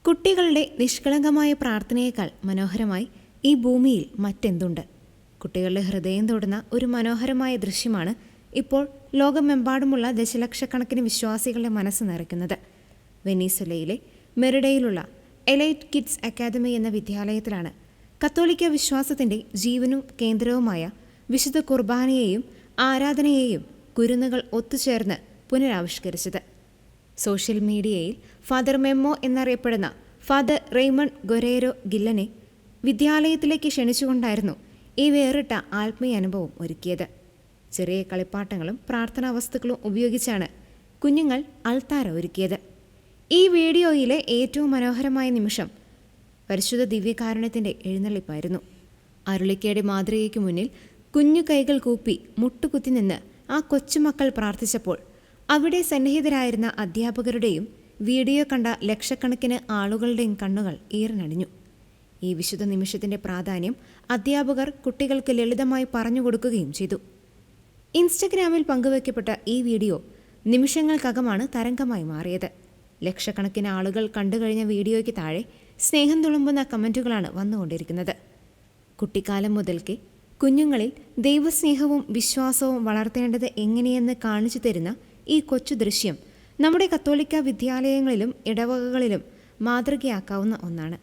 കുട്ടികളുടെ നിഷ്കളങ്കമായ പ്രാർത്ഥനയേക്കാൾ മനോഹരമായി ഈ ഭൂമിയിൽ മറ്റെന്തുണ്ട്? കുട്ടികളുടെ ഹൃദയം തൊടുന്ന ഒരു മനോഹരമായ ദൃശ്യമാണ് ഇപ്പോൾ ലോകമെമ്പാടുമുള്ള ദശലക്ഷക്കണക്കിന് വിശ്വാസികളുടെ മനസ്സ് നിറയ്ക്കുന്നത്. വെനീസുലയിലെ മെറിഡയിലുള്ള എലൈറ്റ് കിഡ്സ് അക്കാദമി എന്ന വിദ്യാലയത്തിലാണ് കത്തോലിക്ക വിശ്വാസത്തിൻ്റെ ജീവനും കേന്ദ്രവുമായ വിശുദ്ധ കുർബാനയെയും ആരാധനയെയും കുരുന്നുകൾ ഒത്തുചേർന്ന് പുനരാവിഷ്കരിച്ചത്. സോഷ്യൽ മീഡിയയിൽ ഫാദർ മെമ്മോ എന്നറിയപ്പെടുന്ന ഫാദർ റെയ്മണ്ട് ഗൊരേരോ ഗില്ലനെ വിദ്യാലയത്തിലേക്ക് ക്ഷണിച്ചുകൊണ്ടായിരുന്നു ഈ വേറിട്ട ആത്മീയ അനുഭവം ഒരുക്കിയത്. ചെറിയ കളിപ്പാട്ടങ്ങളും പ്രാർത്ഥനാ വസ്തുക്കളും ഉപയോഗിച്ചാണ് കുഞ്ഞുങ്ങൾ അൾത്താര ഒരുക്കിയത്. ഈ വീഡിയോയിലെ ഏറ്റവും മനോഹരമായ നിമിഷം പരിശുദ്ധ ദിവ്യകാരുണ്യത്തിൻ്റെ എഴുന്നള്ളിപ്പായിരുന്നു. അരുളിക്കയുടെ മാതൃകയ്ക്ക് മുന്നിൽ കുഞ്ഞു കൈകൾ കൂപ്പി മുട്ടുകുത്തി നിന്ന് ആ കൊച്ചുമക്കൾ പ്രാർത്ഥിച്ചപ്പോൾ അവിടെ സന്നിഹിതരായിരുന്ന അധ്യാപകരുടെയും വീഡിയോ കണ്ട ലക്ഷക്കണക്കിന് ആളുകളുടെയും കണ്ണുകൾ ഈർന്നണിഞ്ഞു. ഈ വിശുദ്ധ നിമിഷത്തിൻ്റെ പ്രാധാന്യം അധ്യാപകർ കുട്ടികൾക്ക് ലളിതമായി പറഞ്ഞുകൊടുക്കുകയും ചെയ്തു. ഇൻസ്റ്റഗ്രാമിൽ പങ്കുവയ്ക്കപ്പെട്ട ഈ വീഡിയോ നിമിഷങ്ങൾക്കകമാണ് തരംഗമായി മാറിയത്. ലക്ഷക്കണക്കിന് ആളുകൾ കണ്ടുകഴിഞ്ഞ വീഡിയോയ്ക്ക് താഴെ സ്നേഹം തുളുമ്പുന്ന കമൻറ്റുകളാണ് വന്നുകൊണ്ടിരിക്കുന്നത്. കുട്ടിക്കാലം മുതൽക്കേ കുഞ്ഞുങ്ങളിൽ ദൈവസ്നേഹവും വിശ്വാസവും വളർത്തേണ്ടത് എങ്ങനെയെന്ന് കാണിച്ചു തരുന്ന ഈ കൊച്ചു ദൃശ്യം നമ്മുടെ കത്തോലിക്ക വിദ്യാലയങ്ങളിലും ഇടവകകളിലും മാതൃകയാക്കാവുന്ന ഒന്നാണ്.